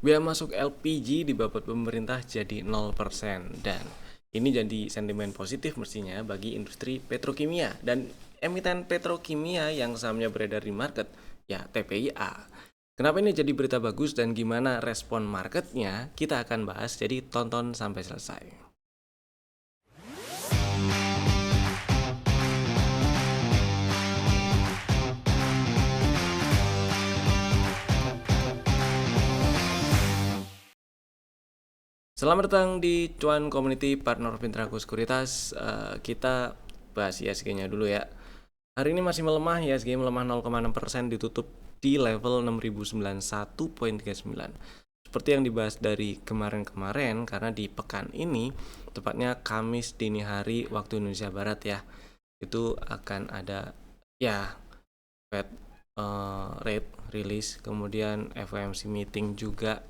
Biaya masuk LPG di babat pemerintah jadi 0%, dan ini jadi sentimen positif mestinya bagi industri petrokimia dan emiten petrokimia yang sahamnya beredar di market, ya TPIA. Kenapa ini jadi berita bagus dan gimana respon marketnya? Kita akan bahas, jadi tonton sampai selesai. Selamat datang di Cuan Community Partner Pintraku Sekuritas. Kita bahas ISG-nya dulu ya. Hari ini masih melemah, ISG melemah 0,6%, ditutup di level 6091,39. Seperti yang dibahas dari kemarin-kemarin, karena di pekan ini, tepatnya Kamis dini hari waktu Indonesia Barat ya, itu akan ada ya Fed rate release, kemudian FOMC meeting juga,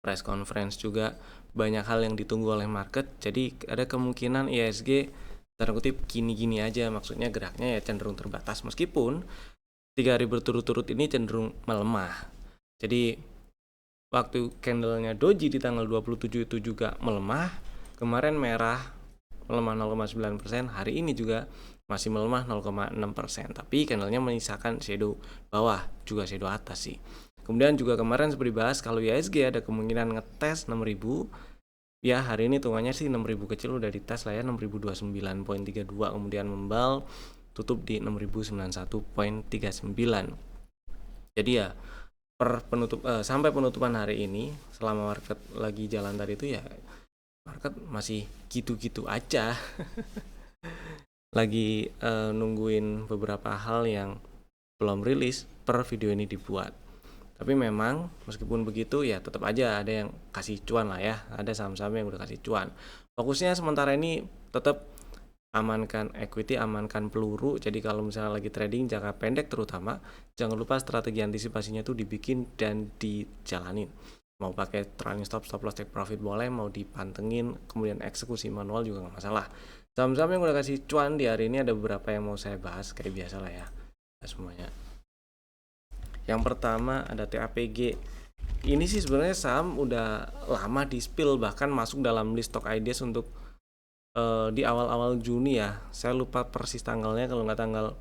press conference juga, banyak hal yang ditunggu oleh market. Jadi ada kemungkinan ISG tanda kutip gini-gini aja, maksudnya geraknya ya cenderung terbatas meskipun 3 hari berturut-turut ini cenderung melemah. Jadi waktu candlenya doji di tanggal 27 itu juga melemah. Kemarin merah melemah 0,9%, hari ini juga masih melemah 0,6%, tapi candlenya menyisakan shadow bawah juga shadow atas sih. Kemudian juga kemarin seperti dibahas, kalau ISG ada kemungkinan ngetes 6000. Ya hari ini hitungannya sih 6000 kecil udah dites lah ya, 6029,32, kemudian membal tutup di 6091,39. Jadi ya sampai penutupan hari ini, selama market lagi jalan tadi itu ya market masih gitu-gitu aja. Lagi nungguin beberapa hal yang belum rilis per video ini dibuat. Tapi memang meskipun begitu ya tetap aja ada yang kasih cuan lah ya, ada saham-saham yang udah kasih cuan. Fokusnya sementara ini tetap amankan equity, amankan peluru. Jadi kalau misalnya lagi trading jangka pendek terutama, jangan lupa strategi antisipasinya tuh dibikin dan dijalanin. Mau pakai trailing stop, stop loss, take profit boleh, mau dipantengin, kemudian eksekusi manual juga nggak masalah. Saham-saham yang udah kasih cuan di hari ini ada beberapa yang mau saya bahas kayak biasa lah ya, semuanya. Yang pertama ada TAPG. Ini sih sebenarnya saham udah lama di spill, bahkan masuk dalam list stock ideas untuk di awal-awal Juni ya. Saya lupa persis tanggalnya, kalau nggak tanggal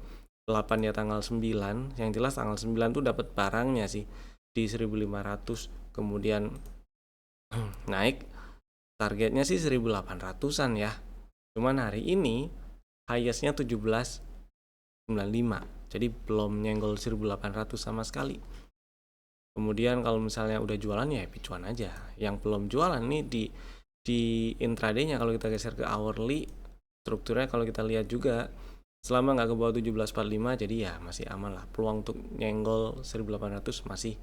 8 ya tanggal 9. Yang jelas tanggal 9 tuh dapat barangnya sih di 1500, kemudian naik targetnya sih 1800-an ya. Cuman hari ini highest-nya 1795. Jadi belum nyenggol 1800 sama sekali. Kemudian kalau misalnya udah jualan ya happy cuan aja. Yang belum jualan nih di intraday-nya, kalau kita geser ke hourly, strukturnya kalau kita lihat juga selama nggak ke bawah 1745, jadi ya masih aman lah. Peluang untuk nyenggol 1800 masih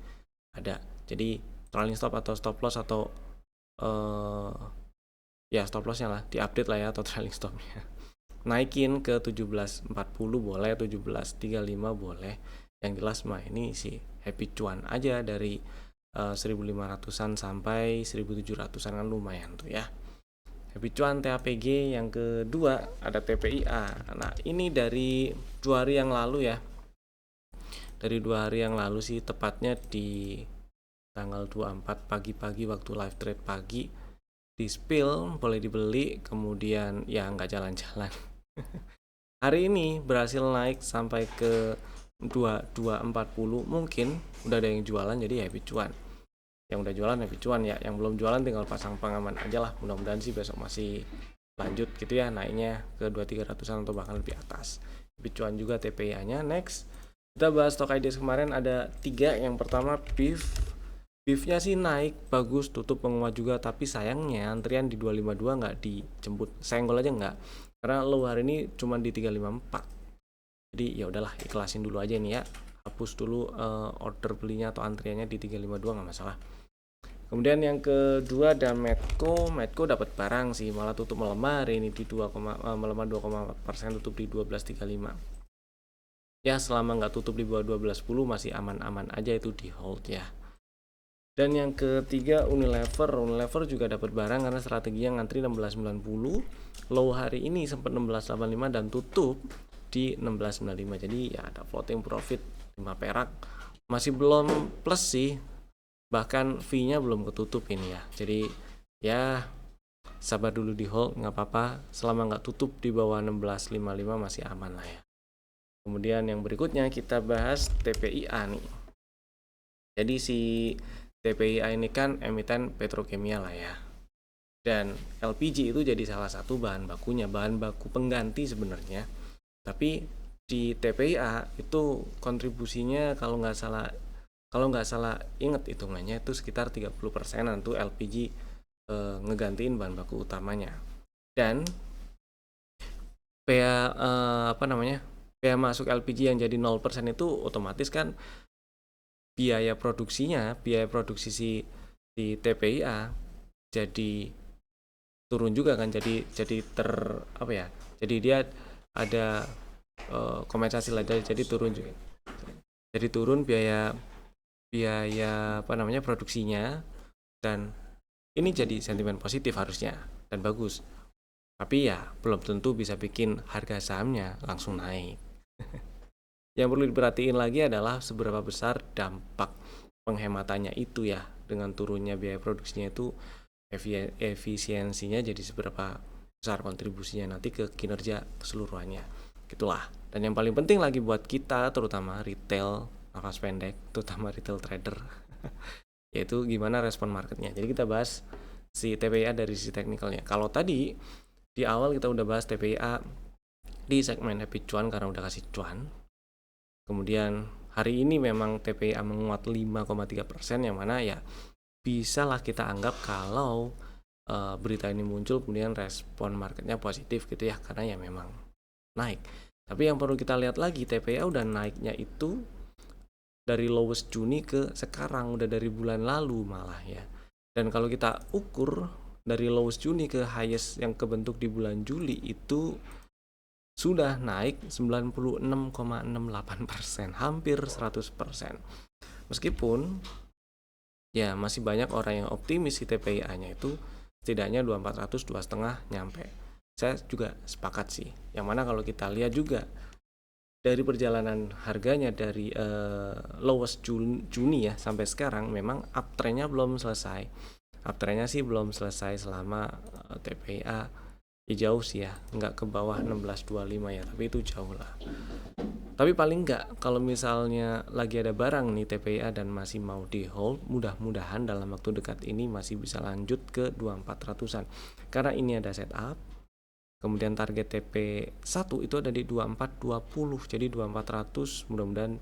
ada. Jadi trailing stop atau stop loss atau ya stop lossnya lah diupdate lah ya, atau trailing stopnya naikin ke 1740 boleh, 1735 boleh. Yang jelas mah ini sih happy cuan aja dari 1500-an sampai 1700-an kan lumayan tuh ya. Happy cuan TAPG. Yang kedua ada TPIA. Nah ini dari 2 hari yang lalu ya. Dari 2 hari yang lalu sih, tepatnya di tanggal 24 pagi-pagi waktu live trade pagi, di spill boleh dibeli, kemudian ya nggak jalan-jalan. Hari ini berhasil naik sampai ke 2240, mungkin udah ada yang jualan jadi happy cuan. Yang udah jualan happy cuan ya, yang belum jualan tinggal pasang pengaman aja lah. Mudah-mudahan sih besok masih lanjut gitu ya, naiknya ke 2300-an atau bahkan lebih atas. Happy cuan juga TPIA-nya. Next kita bahas stock ideas. Kemarin ada 3. Yang pertama beefnya sih naik bagus, tutup penguat juga, tapi sayangnya antrian di 252 nggak dijemput, senggol aja nggak, karena low hari ini cuma di 354. Jadi ya udahlah, ikhlasin dulu aja nih ya, hapus dulu order belinya atau antriannya di 352, nggak masalah. Kemudian yang kedua ada Medco dapat barang sih, malah tutup melemah hari ini di melemah 2,4%, tutup di 1235. Ya selama nggak tutup di bawah 1210 masih aman-aman aja, itu di hold ya. Dan yang ketiga Unilever juga dapat barang karena strateginya ngantri 1690. Low hari ini sempat 1685 dan tutup di 1695. Jadi ya ada floating profit 5 perak. Masih belum plus sih. bahkan fee-nya belum ketutup ini ya. Jadi ya sabar dulu di hold, nggak apa-apa, selama nggak tutup di bawah 16.55 masih aman lah ya. Kemudian yang berikutnya kita bahas TPIA nih. Jadi si TPIA ini kan emiten petrokimia lah ya. Dan LPG itu jadi salah satu bahan bakunya, bahan baku pengganti sebenarnya. Tapi di TPIA itu kontribusinya kalau nggak salah inget hitungannya itu sekitar 30%an tuh LPG ngegantiin bahan baku utamanya. Dan biaya masuk LPG yang jadi 0% itu otomatis kan biaya produksi si TPIA jadi turun juga kan, jadi jadi dia ada kompensasi lah, jadi turun juga, jadi turun biaya produksinya, dan ini jadi sentimen positif harusnya dan bagus. Tapi ya belum tentu bisa bikin harga sahamnya langsung naik. Yang perlu diperhatiin lagi adalah seberapa besar dampak penghematannya itu ya, dengan turunnya biaya produksinya itu efisiensinya jadi seberapa besar kontribusinya nanti ke kinerja keseluruhannya. Gitulah. Dan yang paling penting lagi buat kita terutama retail nafas pendek, terutama retail trader yaitu gimana respon marketnya. Jadi kita bahas si TPIA dari sisi teknikalnya. Kalau tadi di awal kita udah bahas TPIA di segmen happy cuan karena udah kasih cuan. Kemudian hari ini memang TPIA menguat 5,3%, yang mana ya bisa lah kita anggap kalau berita ini muncul kemudian respon marketnya positif gitu ya, karena ya memang naik. Tapi yang perlu kita lihat lagi, TPIA udah naiknya itu dari lowest Juni ke sekarang, udah dari bulan lalu malah ya. Dan kalau kita ukur dari lowest Juni ke highest yang kebentuk di bulan Juli itu sudah naik 96,68%, hampir 100%. Meskipun ya masih banyak orang yang optimis si TPIA-nya itu setidaknya 2400, 2,5 nyampe. Saya juga sepakat sih. Yang mana kalau kita lihat juga dari perjalanan harganya dari lowest Juni ya sampai sekarang, memang uptrendnya belum selesai. Uptrendnya sih belum selesai selama TPIA jauh sih ya, nggak ke bawah 16.25 ya, tapi itu jauh lah. Tapi paling nggak kalau misalnya lagi ada barang nih TPIA dan masih mau di hold, mudah-mudahan dalam waktu dekat ini masih bisa lanjut ke 2400-an, karena ini ada setup. Kemudian target TP1 itu ada di 2420, jadi 2400 mudah-mudahan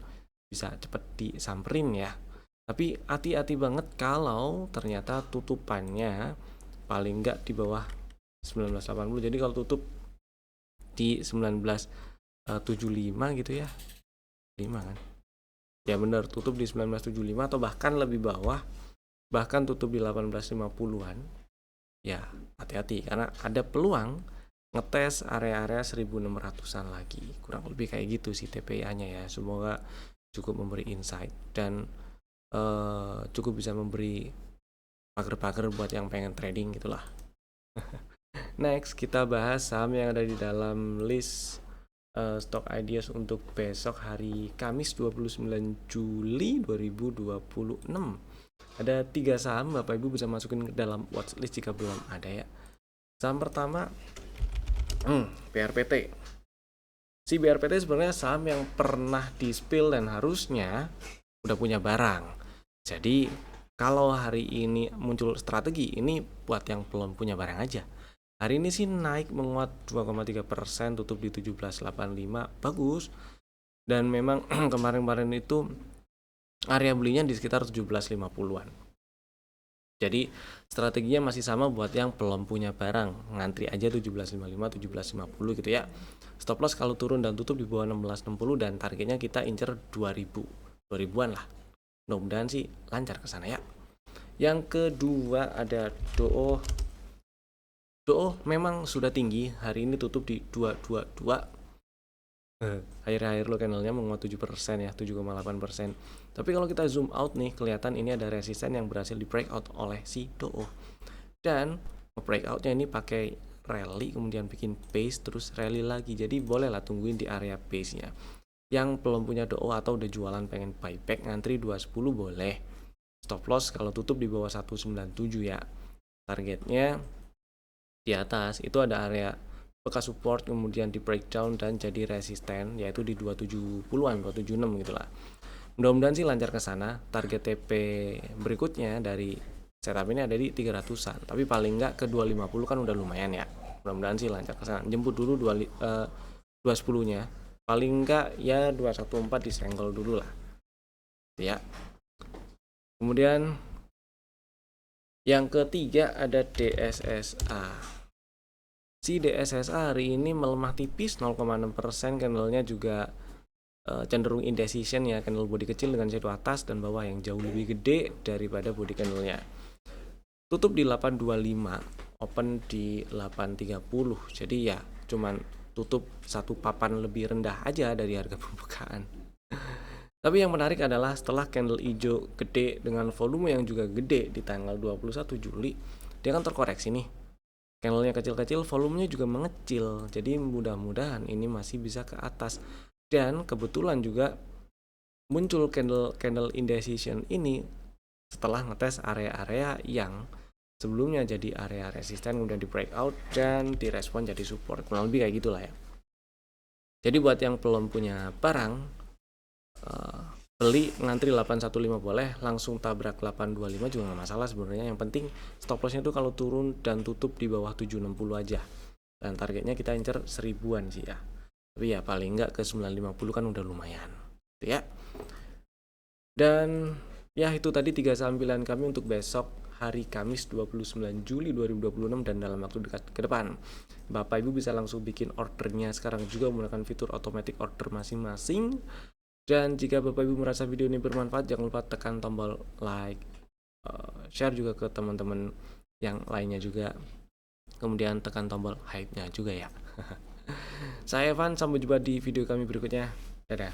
bisa cepet disamperin ya. Tapi hati-hati banget kalau ternyata tutupannya paling nggak di bawah 1980. Jadi kalau tutup di 1975 gitu ya, 5 kan ya, bener, tutup di 1975 atau bahkan lebih bawah, bahkan tutup di 1850-an ya, hati-hati karena ada peluang ngetes area-area 1600-an lagi, kurang lebih kayak gitu sih TPIA-nya ya. Semoga cukup memberi insight dan cukup bisa memberi pagar-pagar buat yang pengen trading gitulah. Next kita bahas saham yang ada di dalam list stock ideas untuk besok hari Kamis 29 Juli 2026. Ada 3 saham, Bapak Ibu bisa masukin ke dalam watchlist jika belum ada ya. Saham pertama BRPT. Si BRPT sebenarnya saham yang pernah di-spill dan harusnya udah punya barang. Jadi kalau hari ini muncul strategi ini buat yang belum punya barang aja. Hari ini sih naik menguat 2,3%, tutup di 17.85, bagus. Dan memang kemarin-kemarin itu area belinya di sekitar 17.50-an. Jadi strateginya masih sama buat yang belum punya barang, ngantri aja 17.55, 17.50 gitu ya. Stop loss kalau turun dan tutup di bawah 16.60 dan targetnya kita incer 2000-an lah. Mudah-mudahan sih lancar ke sana ya. Yang kedua ada DOO memang sudah tinggi, hari ini tutup di 222. Akhir-akhir lo candlenya menguat 7% ya, 7,8%. Tapi kalau kita zoom out nih, kelihatan ini ada resisten yang berhasil di breakout oleh si DOO. Dan breakoutnya ini pakai rally, kemudian bikin base, terus rally lagi. Jadi bolehlah tungguin di area base-nya. Yang belum punya DOO atau udah jualan pengen buyback ngantri 210 boleh. stop loss kalau tutup di bawah 197 ya. Targetnya di atas itu ada area bekas support, kemudian di breakdown dan jadi resisten, yaitu di 270-an, 276 gitulah. Mudah-mudahan sih lancar ke sana. Target TP berikutnya dari setup ini ada di 300-an, tapi paling nggak ke 250 kan udah lumayan ya. Mudah-mudahan sih lancar ke sana. Jemput dulu 210-nya. Paling nggak ya 214 disenggol dulu lah. Ya. Kemudian yang ketiga ada DSSA. Si DSSA hari ini melemah tipis 0,6%, candlenya juga cenderung indecision ya, candle body kecil dengan shadow atas dan bawah yang jauh lebih gede daripada body candlenya. Tutup di 825, open di 830, jadi ya cuman tutup satu papan lebih rendah aja dari harga pembukaan. Tapi yang menarik adalah setelah candle hijau gede dengan volume yang juga gede di tanggal 21 Juli, dia kan terkoreksi nih. Candlenya kecil-kecil, volumenya juga mengecil. Jadi mudah-mudahan ini masih bisa ke atas. Dan kebetulan juga muncul candle indecision ini setelah ngetes area-area yang sebelumnya jadi area resisten, kemudian di breakout dan direspon jadi support. Kurang lebih kayak gitulah ya. Jadi buat yang belum punya barang, beli ngantri 815 boleh, langsung tabrak 825 juga nggak masalah sebenarnya. Yang penting stop lossnya tuh kalau turun dan tutup di bawah 760 aja, dan targetnya kita incer 1000-an sih ya. Tapi ya paling nggak ke 950 kan udah lumayan gitu ya. Dan ya itu tadi 3 saham pilihan kami untuk besok hari Kamis 29 Juli 2026 dan dalam waktu dekat ke depan. Bapak Ibu bisa langsung bikin ordernya sekarang juga menggunakan fitur automatic order masing-masing. Dan jika Bapak Ibu merasa video ini bermanfaat, jangan lupa tekan tombol like, share juga ke teman-teman yang lainnya juga. Kemudian tekan tombol hype-nya juga ya. Saya Evan, sampai jumpa di video kami berikutnya. Dadah.